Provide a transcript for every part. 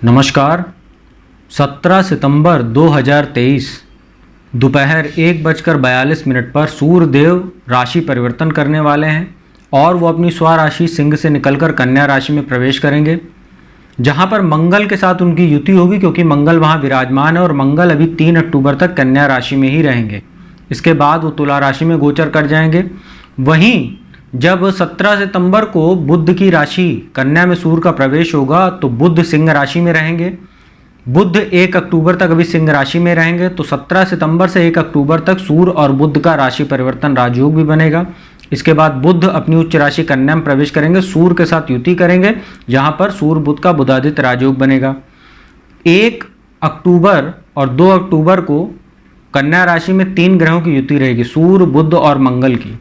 नमस्कार। 17 सितंबर 2023 दोपहर 1:42 पर सूर्यदेव राशि परिवर्तन करने वाले हैं और वो अपनी स्वराशि सिंह से निकलकर कन्या राशि में प्रवेश करेंगे, जहां पर मंगल के साथ उनकी युति होगी क्योंकि मंगल वहां विराजमान है और मंगल अभी 3 अक्टूबर तक कन्या राशि में ही रहेंगे। इसके बाद वो तुला राशि में गोचर कर जाएंगे। वहीं जब 17 सितंबर को बुध की राशि कन्या में सूर्य का प्रवेश होगा तो बुध सिंह राशि में रहेंगे। बुध 1 अक्टूबर तक अभी सिंह राशि में रहेंगे, तो 17 सितंबर से 1 अक्टूबर तक सूर्य और बुध का राशि परिवर्तन राजयोग भी बनेगा। इसके बाद बुध अपनी उच्च राशि कन्या में प्रवेश करेंगे, सूर्य के साथ युति करेंगे, जहां पर सूर्य बुध का बुधादित्य राजयोग बनेगा। 1 अक्टूबर और 2 अक्टूबर को कन्या राशि में 3 ग्रहों की युति रहेगी, सूर्य, बुध और मंगल की।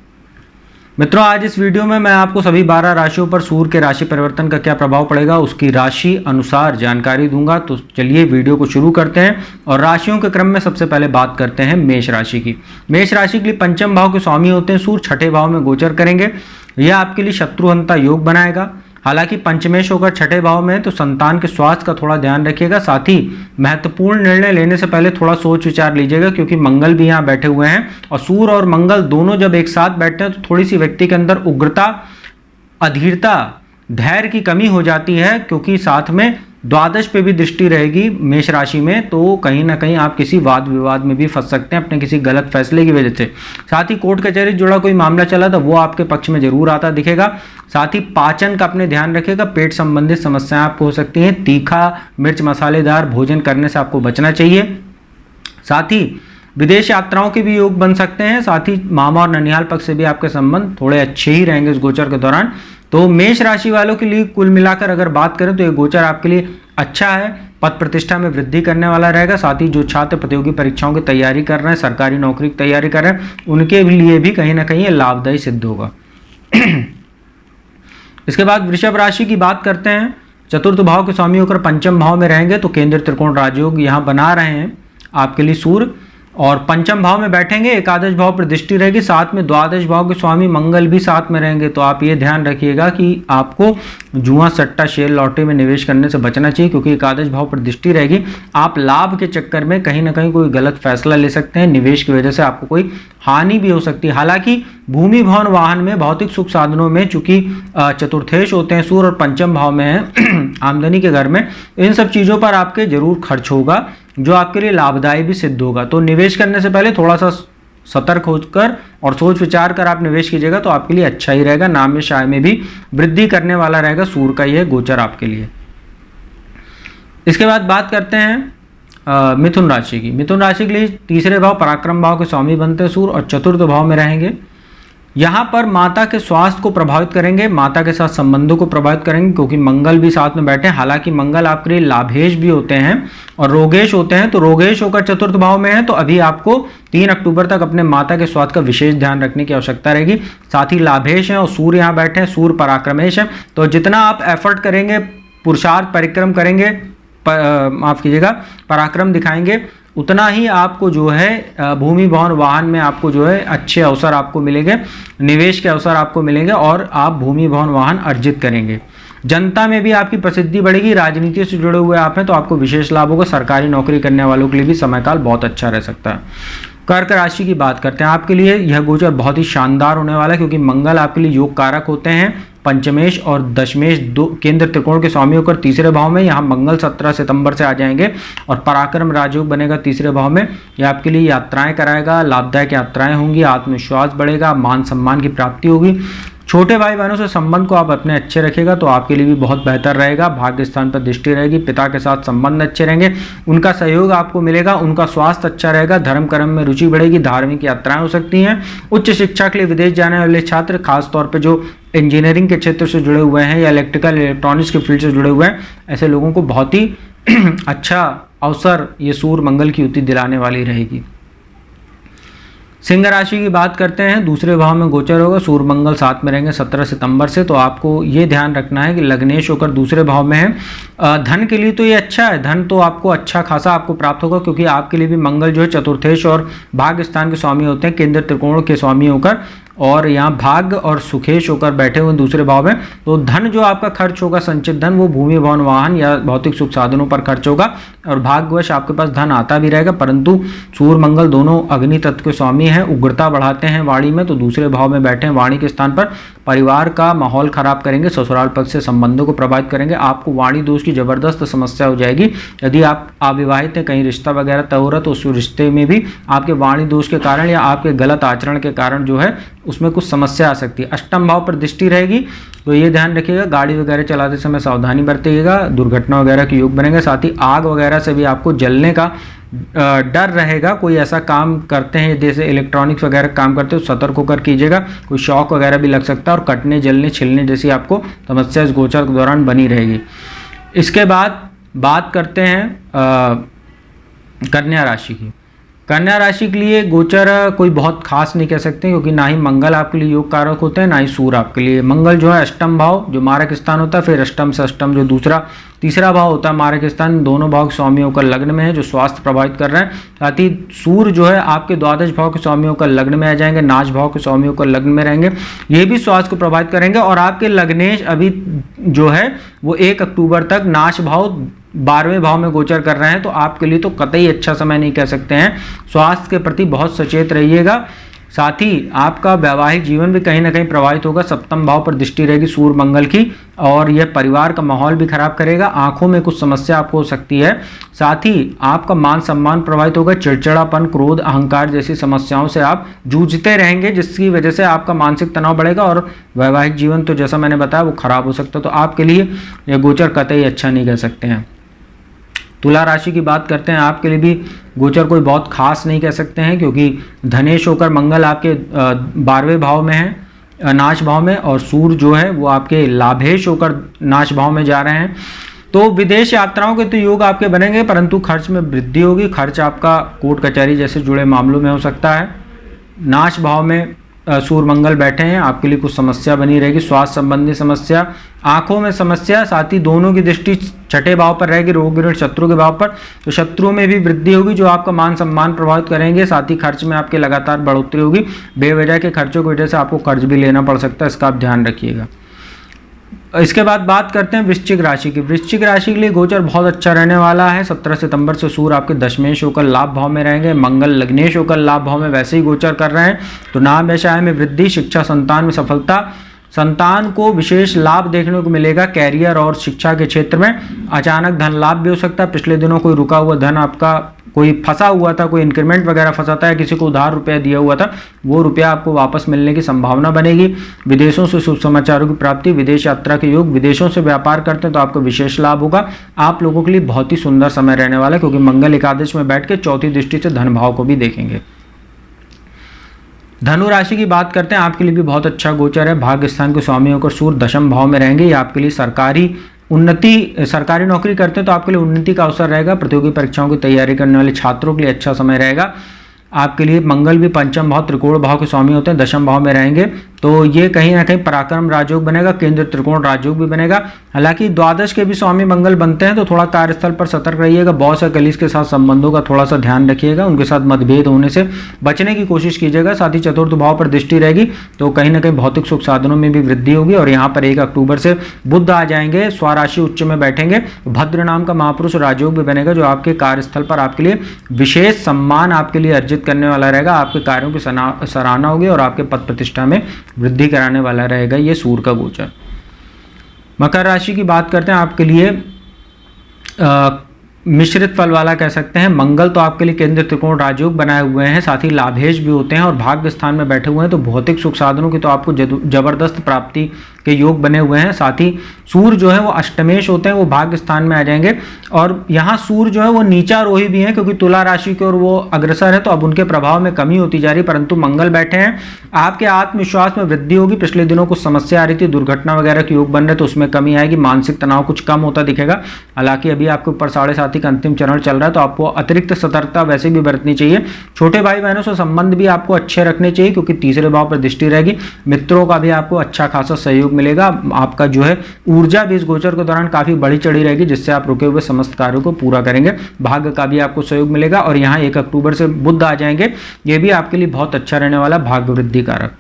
मित्रों, आज इस वीडियो में मैं आपको सभी 12 राशियों पर सूर्य के राशि परिवर्तन का क्या प्रभाव पड़ेगा उसकी राशि अनुसार जानकारी दूंगा। तो चलिए वीडियो को शुरू करते हैं और राशियों के क्रम में सबसे पहले बात करते हैं मेष राशि की। मेष राशि के लिए पंचम भाव के स्वामी होते हैं सूर्य, छठे भाव में गोचर करेंगे। यह आपके लिए शत्रुहंता योग बनाएगा। हालांकि पंचमेश होकर छठे भाव में है तो संतान के स्वास्थ्य का थोड़ा ध्यान रखिएगा। साथ ही महत्वपूर्ण निर्णय लेने से पहले थोड़ा सोच विचार लीजिएगा, क्योंकि मंगल भी यहाँ बैठे हुए हैं और सूर्य और मंगल दोनों जब एक साथ बैठते हैं तो थोड़ी सी व्यक्ति के अंदर उग्रता, अधीरता, धैर्य की कमी हो जाती है, क्योंकि साथ में द्वादश पे भी दृष्टि रहेगी मेष राशि में, तो कहीं ना कहीं आप किसी वाद विवाद में भी फंस सकते हैं अपने किसी गलत फैसले की वजह से। साथ ही कोर्ट कचहरी से जुड़ा कोई मामला चला था वो आपके पक्ष में जरूर आता दिखेगा। साथ ही पाचन का अपने ध्यान रखिएगा, पेट संबंधित समस्याएं आपको हो सकती हैं। तीखा, मिर्च मसालेदार भोजन करने से आपको बचना चाहिए। साथ ही विदेश यात्राओं के भी योग बन सकते हैं। साथ ही मामा और ननिहाल पक्ष से भी आपके संबंध थोड़े अच्छे ही रहेंगे इस गोचर के दौरान। तो मेष राशि वालों के लिए कुल मिलाकर अगर बात करें तो ये गोचर आपके लिए अच्छा है, पद प्रतिष्ठा में वृद्धि करने वाला रहेगा। साथ ही जो छात्र प्रतियोगी परीक्षाओं की तैयारी कर रहे हैं, सरकारी नौकरी की तैयारी कर रहे हैं, उनके लिए भी कहीं ना कहीं ये लाभदायी सिद्ध होगा। इसके बाद वृषभ राशि की बात करते हैं। चतुर्थ भाव के स्वामी होकर पंचम भाव में रहेंगे तो केंद्र त्रिकोण राजयोग यहाँ बना रहे हैं आपके लिए सूर्य, और पंचम भाव में बैठेंगे, एकादश भाव पर दृष्टि रहेगी। साथ में द्वादश भाव के स्वामी मंगल भी साथ में रहेंगे। तो आप ये ध्यान रखिएगा कि आपको जुआ, सट्टा, शेयर, लॉटरी में निवेश करने से बचना चाहिए, क्योंकि एकादश भाव पर दृष्टि रहेगी। आप लाभ के चक्कर में कहीं ना कहीं कोई गलत फैसला ले सकते हैं, निवेश की वजह से आपको कोई हानि भी हो सकती है। हालांकि भूमि, भवन, वाहन में, भौतिक सुख साधनों में चूंकि चतुर्थेश होते हैं सूर्य और पंचम भाव में है आमदनी के घर में, इन सब चीज़ों पर आपके जरूर खर्च होगा जो आपके लिए लाभदायी भी सिद्ध होगा। तो निवेश करने से पहले थोड़ा सा सतर्क होकर और सोच विचार कर आप निवेश कीजिएगा तो आपके लिए अच्छा ही रहेगा। नाम में आय में भी वृद्धि करने वाला रहेगा सूर्य का यह गोचर आपके लिए। इसके बाद बात करते हैं मिथुन राशि की। मिथुन राशि के लिए तीसरे भाव पराक्रम भाव के स्वामी बनते हैं सूर्य और चतुर्थ भाव में रहेंगे। यहाँ पर माता के स्वास्थ्य को प्रभावित करेंगे, माता के साथ संबंधों को प्रभावित करेंगे, क्योंकि मंगल भी साथ में बैठे हैं। हालांकि मंगल आपके लिए लाभेश भी होते हैं और रोगेश होते हैं, तो रोगेश होकर चतुर्थ भाव में है तो अभी आपको 3 अक्टूबर तक अपने माता के स्वास्थ्य का विशेष ध्यान रखने की आवश्यकता रहेगी। साथ ही लाभेश हैं और सूर्य यहाँ बैठे हैं, सूर्य पराक्रमेश है, तो जितना आप एफर्ट करेंगे, पुरुषार्थ परिक्रम करेंगे, माफ कीजिएगा, पराक्रम दिखाएंगे, उतना ही आपको जो है भूमि, भवन, वाहन में आपको जो है अच्छे अवसर आपको मिलेंगे, निवेश के अवसर आपको मिलेंगे और आप भूमि, भवन, वाहन अर्जित करेंगे। जनता में भी आपकी प्रसिद्धि बढ़ेगी। राजनीति से जुड़े हुए आप हैं तो आपको विशेष लाभ होगा। सरकारी नौकरी करने वालों के लिए भी समयकाल बहुत अच्छा रह सकता है। कर्क राशि की बात करते हैं। आपके लिए यह गोचर बहुत ही शानदार होने वाला है, क्योंकि मंगल आपके लिए योग कारक होते हैं। पंचमेश और दशमेश दो केंद्र त्रिकोण के स्वामी होकर तीसरे भाव में, यहाँ मंगल 17 सितंबर से आ जाएंगे और पराक्रम राजयोग बनेगा तीसरे भाव में। यह आपके लिए यात्राएं कराएगा, लाभदायक यात्राएं होंगी, आत्मविश्वास बढ़ेगा, मान सम्मान की प्राप्ति होगी। छोटे भाई बहनों से संबंध को आप अपने अच्छे रखिएगा तो आपके लिए भी बहुत बेहतर रहेगा। भाग्य स्थान पर दृष्टि रहेगी, पिता के साथ संबंध अच्छे रहेंगे, उनका सहयोग आपको मिलेगा, उनका स्वास्थ्य अच्छा रहेगा, धर्म कर्म में रुचि बढ़ेगी, धार्मिक यात्राएं हो सकती हैं। उच्च शिक्षा के लिए विदेश जाने वाले छात्र, खासतौर पर जो इंजीनियरिंग के क्षेत्र से जुड़े हुए हैं या इलेक्ट्रिकल इलेक्ट्रॉनिक्स के फील्ड से जुड़े हुए हैं, ऐसे लोगों को बहुत ही अच्छा अवसर ये सूर्य मंगल की युति दिलाने वाली रहेगी। सिंह राशि की बात करते हैं। दूसरे भाव में गोचर होगा, सूर्य मंगल साथ में रहेंगे 17 सितंबर से। तो आपको ये ध्यान रखना है कि लग्नेश होकर दूसरे भाव में है। धन के लिए तो ये अच्छा है, धन तो आपको अच्छा खासा आपको प्राप्त होगा, क्योंकि आपके लिए भी मंगल जो है चतुर्थेश और भाग्य स्थान के स्वामी होते हैं, केंद्र त्रिकोण के स्वामी होकर और यहाँ भाग्य और सुखेश होकर बैठे हुए दूसरे भाव में, तो धन जो आपका खर्च होगा, संचित धन, वो भूमि भवन वाहन या भौतिक सुख साधनों पर खर्च होगा। और भाग्यवश आपके पास धन आता भी रहेगा, परंतु सूर्य मंगल दोनों अग्नि तत्व के स्वामी हैं, उग्रता बढ़ाते हैं वाणी में, तो दूसरे भाव में बैठे हैं वाणी के स्थान पर, परिवार का माहौल खराब करेंगे, ससुराल पक्ष से संबंधों को प्रभावित करेंगे, आपको वाणी दोष की जबरदस्त समस्या हो जाएगी। यदि आप अविवाहित हैं, कहीं रिश्ता वगैरह तय हो रहा है, तो उस रिश्ते में भी आपके वाणी दोष के कारण या आपके गलत आचरण के कारण जो है उसमें कुछ समस्या आ सकती है। अष्टम भाव पर दृष्टि रहेगी, तो ये ध्यान रखिएगा, गाड़ी वगैरह चलाते समय सावधानी बरतिएगा, दुर्घटना वगैरह के योग बनेंगे। साथ ही आग वगैरह से भी आपको जलने का डर रहेगा। कोई ऐसा काम करते हैं जैसे इलेक्ट्रॉनिक्स वगैरह काम करते हो, सतर्क होकर कीजिएगा, कोई शॉक वगैरह भी लग सकता है और कटने जलने छिलने जैसी आपको समस्या इस गोचर के दौरान बनी रहेगी। इसके बाद बात करते हैं कन्या राशि की। कन्या राशि के लिए गोचर कोई बहुत खास नहीं कह सकते, क्योंकि ना ही मंगल आपके लिए योग कारक होते हैं, ना ही सूर्य आपके लिए। मंगल जो है अष्टम भाव जो मारक स्थान होता है, फिर अष्टम से अष्टम जो तीसरा भाव होता है मारक स्थान, दोनों भाव के स्वामी होकर लग्न में है, जो स्वास्थ्य प्रभावित कर रहे हैं। साथ ही सूर्य जो है आपके द्वादश भाव के स्वामी होकर लग्न में आ जाएंगे, नाश भाव के स्वामी होकर लग्न में रहेंगे, ये भी स्वास्थ्य को प्रभावित करेंगे। और आपके लग्नेश अभी जो है वो 1 अक्टूबर तक नाश भाव 12वें भाव में गोचर कर रहे हैं, तो आपके लिए तो कतई अच्छा समय नहीं कह सकते हैं। स्वास्थ्य के प्रति बहुत सचेत रहिएगा। साथ ही आपका वैवाहिक जीवन भी कहीं ना कहीं प्रभावित होगा। सप्तम भाव पर दृष्टि रहेगी सूर्य मंगल की, और यह परिवार का माहौल भी खराब करेगा, आंखों में कुछ समस्या आपको हो सकती है। साथ ही आपका मान सम्मान प्रभावित होगा, चिड़चिड़ापन, क्रोध, अहंकार जैसी समस्याओं से आप जूझते रहेंगे, जिसकी वजह से आपका मानसिक तनाव बढ़ेगा और वैवाहिक जीवन तो जैसा मैंने बताया वो खराब हो सकता है। तो आपके लिए यह गोचर कतई अच्छा नहीं कह सकते हैं। तुला राशि की बात करते हैं, आपके लिए भी गोचर कोई बहुत खास नहीं कह सकते हैं, क्योंकि धनेश होकर मंगल आपके 12वें भाव में है, नाश भाव में, और सूर्य जो है वो आपके लाभेश होकर नाश भाव में जा रहे हैं। तो विदेश यात्राओं के तो योग आपके बनेंगे, परंतु खर्च में वृद्धि होगी। खर्च आपका कोर्ट कचहरी जैसे जुड़े मामलों में हो सकता है। नाश भाव में सूर्य मंगल बैठे हैं, आपके लिए कुछ समस्या बनी रहेगी, स्वास्थ्य संबंधी समस्या, आंखों में समस्या। साथ ही दोनों की दृष्टि छठे भाव पर रहेगी, रोग ऋण शत्रु के भाव पर, तो शत्रुओं में भी वृद्धि होगी जो आपका मान सम्मान प्रभावित करेंगे। साथ ही खर्च में आपके लगातार बढ़ोतरी होगी, बेवजह के खर्चों की वजह से आपको कर्ज भी लेना पड़ सकता है, इसका आप ध्यान रखिएगा। इसके बाद बात करते हैं वृश्चिक राशि की। वृश्चिक राशि के लिए गोचर बहुत अच्छा रहने वाला है। 17 सितंबर से सूर्य आपके दशमेश होकर लाभ भाव में रहेंगे, मंगल लग्नेश होकर लाभ भाव में वैसे ही गोचर कर रहे हैं, तो नाम व्यवसाय में वृद्धि, शिक्षा संतान में सफलता, संतान को विशेष लाभ देखने को मिलेगा। कैरियर और शिक्षा के क्षेत्र में अचानक धन लाभ भी हो सकता है। पिछले दिनों कोई रुका हुआ धन आपका कोई फंसा हुआ था, कोई इंक्रीमेंट वगैरह फंसा था, या किसी को उधार रुपया दिया हुआ था, वो रुपया आपको वापस मिलने की संभावना बनेगी। विदेशों से शुभ समाचारों की प्राप्ति, विदेश यात्रा के योग, विदेशों से व्यापार करते हैं तो आपको विशेष लाभ होगा। आप लोगों के लिए बहुत ही सुंदर समय रहने वाला है, क्योंकि मंगल एकादश में बैठ के चौथी दृष्टि से धन भाव को भी देखेंगे। धनु राशि की बात करते हैं, आपके लिए भी बहुत अच्छा गोचर है। भाग्य स्थान के स्वामी होकर सूर्य दशम भाव में रहेंगे, ये आपके लिए सरकारी नौकरी करते हैं तो आपके लिए उन्नति का अवसर रहेगा। प्रतियोगी परीक्षाओं की तैयारी करने वाले छात्रों के लिए अच्छा समय रहेगा। आपके लिए मंगल भी पंचम भाव त्रिकोण भाव के स्वामी होते हैं, दशम भाव में रहेंगे, तो ये कहीं ना कहीं पराक्रम राजयोग बनेगा, केंद्र त्रिकोण राजयोग भी बनेगा। हालांकि द्वादश के भी स्वामी मंगल बनते हैं, तो थोड़ा कार्यस्थल पर सतर्क रहिएगा। बॉस और कलीग के साथ संबंधों का थोड़ा सा ध्यान रखिएगा, उनके साथ मतभेद होने से बचने की कोशिश कीजिएगा। साथ ही चतुर्थ भाव पर दृष्टि रहेगी, तो कहीं ना कहीं भौतिक सुख साधनों में भी वृद्धि होगी। और यहाँ पर 1 अक्टूबर से बुध आ जाएंगे, स्वराशि उच्च में बैठेंगे, भद्र नाम का महापुरुष राजयोग भी बनेगा, जो आपके कार्यस्थल पर आपके लिए विशेष सम्मान आपके लिए अर्जित करने वाला रहेगा। आपके कार्यों की सराहना होगी और आपके पद प्रतिष्ठा में वृद्धि कराने वाला रहेगा ये सूर्य का गोचर। मकर राशि की बात करते हैं, आपके लिए मिश्रित फल वाला कह सकते हैं। मंगल तो आपके लिए केंद्र त्रिकोण राजयोग बनाए हुए हैं, साथ ही लाभेश भी होते हैं और भाग्य स्थान में बैठे हुए हैं, तो भौतिक सुख साधनों की तो आपको जबरदस्त प्राप्ति के योग बने हुए हैं। साथ ही सूर्य जो है वो अष्टमेश होते हैं, वो भाग्य स्थान में आ जाएंगे। और यहाँ सूर्य जो है वो नीचा रोही भी हैं, क्योंकि तुला राशि की ओर वो अग्रसर है, तो अब उनके प्रभाव में कमी होती जा रही, परंतु मंगल बैठे हैं। आपके आत्मविश्वास में वृद्धि होगी। पिछले दिनों कुछ समस्या आ रही थी, दुर्घटना वगैरह के योग बन रहे, तो उसमें कमी आएगी। मानसिक तनाव कुछ कम होता दिखेगा। हालांकि अभी आपके ऊपर 7.5 का अंतिम चरण चल रहा है, तो आपको अतिरिक्त सतर्कता वैसे भी बरतनी चाहिए। छोटे भाई बहनों से संबंध भी आपको अच्छे रखने चाहिए, क्योंकि तीसरे भाव पर दृष्टि रहेगी। मित्रों का भी आपको अच्छा खासा सहयोग मिलेगा। आपका जो है ऊर्जा भी इस गोचर के दौरान काफी बढ़ी चढ़ी रहेगी, जिससे आप रुके हुए समस्त कार्यों को पूरा करेंगे। भाग्य का भी आपको सहयोग मिलेगा। और यहाँ 1 अक्टूबर से बुध आ जाएंगे, ये भी आपके लिए बहुत अच्छा रहने वाला, भाग्य वृद्धि कारक।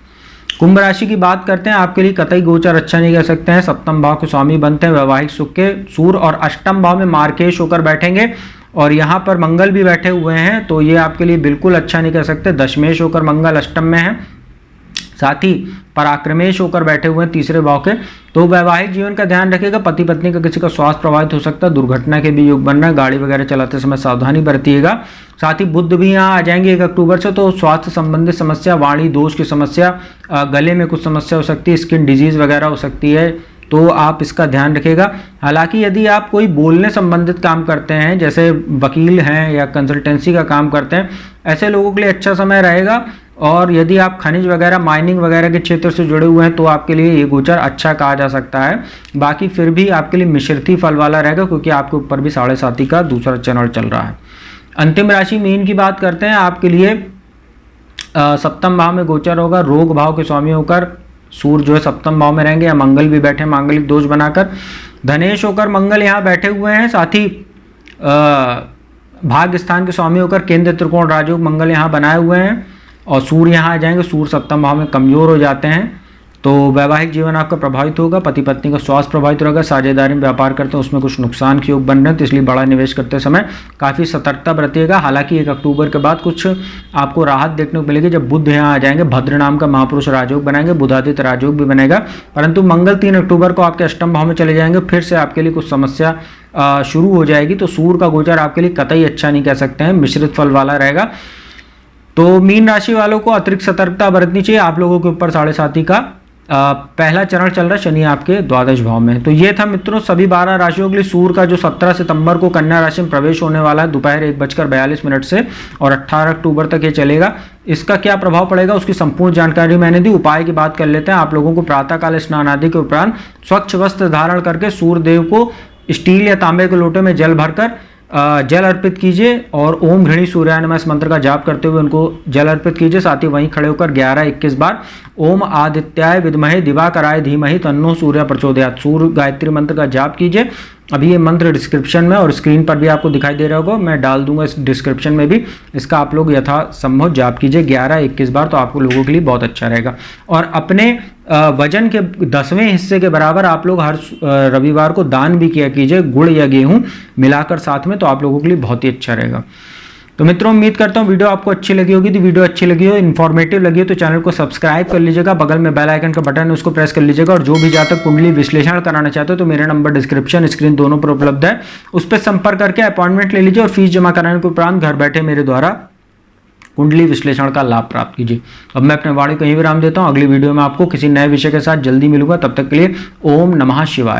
कुंभ राशि की बात करते हैं, आपके लिए कतई गोचर अच्छा नहीं कह सकते हैं। सप्तम भाव के स्वामी बनते हैं वैवाहिक सुख के सूर्य, और अष्टम भाव में मार्केश होकर बैठेंगे और यहाँ पर मंगल भी बैठे हुए हैं, तो ये आपके लिए बिल्कुल अच्छा नहीं कह सकते। दशमेश होकर मंगल अष्टम में है, साथ ही पराक्रमेश होकर बैठे हुए हैं तीसरे भाव के। तो वैवाहिक जीवन का ध्यान रखिएगा, पति पत्नी का किसी का स्वास्थ्य प्रभावित हो सकता है, दुर्घटना के भी योग बन रहा है, गाड़ी वगैरह चलाते समय सावधानी बरतिएगा। साथ ही बुध भी यहाँ आ जाएंगे 1 अक्टूबर से, तो स्वास्थ्य संबंधित समस्या, वाणी दोष की समस्या, गले में कुछ समस्या हो सकती है, स्किन डिजीज वगैरह हो सकती है, तो आप इसका ध्यान रखिएगा। हालांकि यदि आप कोई बोलने संबंधित काम करते हैं, जैसे वकील हैं या कंसल्टेंसी का काम करते हैं, ऐसे लोगों के लिए अच्छा समय रहेगा। और यदि आप खनिज वगैरह, माइनिंग वगैरह के क्षेत्र से जुड़े हुए हैं, तो आपके लिए ये गोचर अच्छा कहा जा सकता है। बाकी फिर भी आपके लिए मिश्रित फल वाला रहेगा, क्योंकि आपके ऊपर भी 7.5 का दूसरा चैनल चल रहा है। अंतिम राशि मीन की बात करते हैं, आपके लिए सप्तम भाव में गोचर होगा, रोग भाव के स्वामी होकर सूर्य जो है सप्तम भाव में रहेंगे, या मंगल भी बैठे मांगलिक दोष बनाकर। धनेश होकर मंगल यहाँ बैठे हुए हैं, साथ ही भाग्य स्थान के स्वामी होकर केंद्र त्रिकोण राजयोग मंगल यहाँ बनाए हुए हैं, और सूर्य यहाँ आ जाएंगे, सूर्य सप्तम भाव में कमजोर हो जाते हैं, तो वैवाहिक जीवन आपका प्रभावित होगा, पति पत्नी का स्वास्थ्य प्रभावित रहेगा। साझेदारी में व्यापार करते हैं उसमें कुछ नुकसान के योग बन रहे हैं, तो इसलिए बड़ा निवेश करते समय काफ़ी सतर्कता बरतिएगा। हालांकि 1 अक्टूबर के बाद कुछ आपको राहत देखने को मिलेगी, जब बुध यहाँ आ जाएंगे, भद्र नाम का महापुरुष राजयोग बनाएंगे, बुधादित्य राजयोग भी बनेगा। परंतु मंगल 3 अक्टूबर को आपके अष्टम भाव में चले जाएंगे, फिर से आपके लिए कुछ समस्या शुरू हो जाएगी। तो सूर्य का गोचर आपके लिए कतई अच्छा नहीं कह सकते हैं, मिश्रित फल वाला रहेगा। तो मीन राशि वालों को अतिरिक्त सतर्कता बरतनी चाहिए। आप लोगों के ऊपर 7.5 का पहला चरण चल रहा है, शनि आपके द्वादश भाव में। तो ये था मित्रों सभी 12 राशियों के लिए सूर्य का जो 17 सितंबर को कन्या राशि में प्रवेश होने वाला है दोपहर 1:42 से, और 18 अक्टूबर तक ये चलेगा। इसका क्या प्रभाव पड़ेगा उसकी संपूर्ण जानकारी मैंने दी। उपाय की बात कर लेते हैं। आप लोगों को प्रातःकाल स्नान आदि के उपरांत स्वच्छ वस्त्र धारण करके सूर्य देव को स्टील या तांबे के लोटे में जल भरकर जल अर्पित कीजिए, और ओम घृणी सूर्याय नमः इस मंत्र का जाप करते हुए उनको जल अर्पित कीजिए। साथ ही वहीं खड़े होकर 11-21 बार ओम आदित्याय विद्महे दिवाकराय धीमहि तन्नो सूर्य प्रचोदयात् सूर्य गायत्री मंत्र का जाप कीजिए। अभी ये मंत्र डिस्क्रिप्शन में और स्क्रीन पर भी आपको दिखाई दे रहा होगा, मैं डाल दूंगा इस डिस्क्रिप्शन में भी। इसका आप लोग यथासंभव जाप कीजिए 11-21 बार, तो आपको लोगों के लिए बहुत अच्छा रहेगा। और अपने वजन के 10वें हिस्से के बराबर आप लोग हर रविवार को दान भी किया कीजिए, गुड़ या गेहूं मिलाकर साथ में, तो आप लोगों के लिए बहुत ही अच्छा रहेगा। तो मित्रों उम्मीद करता हूँ वीडियो आपको अच्छी लगी होगी। तो वीडियो अच्छी लगी हो, इन्फॉर्मेटिव लगी हो, तो चैनल को सब्सक्राइब कर लीजिएगा, बगल में बेल आइकन का बटन है उसको प्रेस कर लीजिएगा। और जो भी जातक कुंडली विश्लेषण कराना चाहते हो तो मेरा नंबर डिस्क्रिप्शन स्क्रीन दोनों पर उपलब्ध है, उस पर संपर्क करके अपॉइंटमेंट ले लीजिए, और फीस जमा कराने के उपरांत घर बैठे मेरे द्वारा कुंडली विश्लेषण का लाभ प्राप्त कीजिए। अब मैं अपने वाणी को यहीं विराम देता हूँ। अगली वीडियो में आपको किसी नए विषय के साथ जल्दी मिलूंगा, तब तक के लिए ओम नमः शिवाय।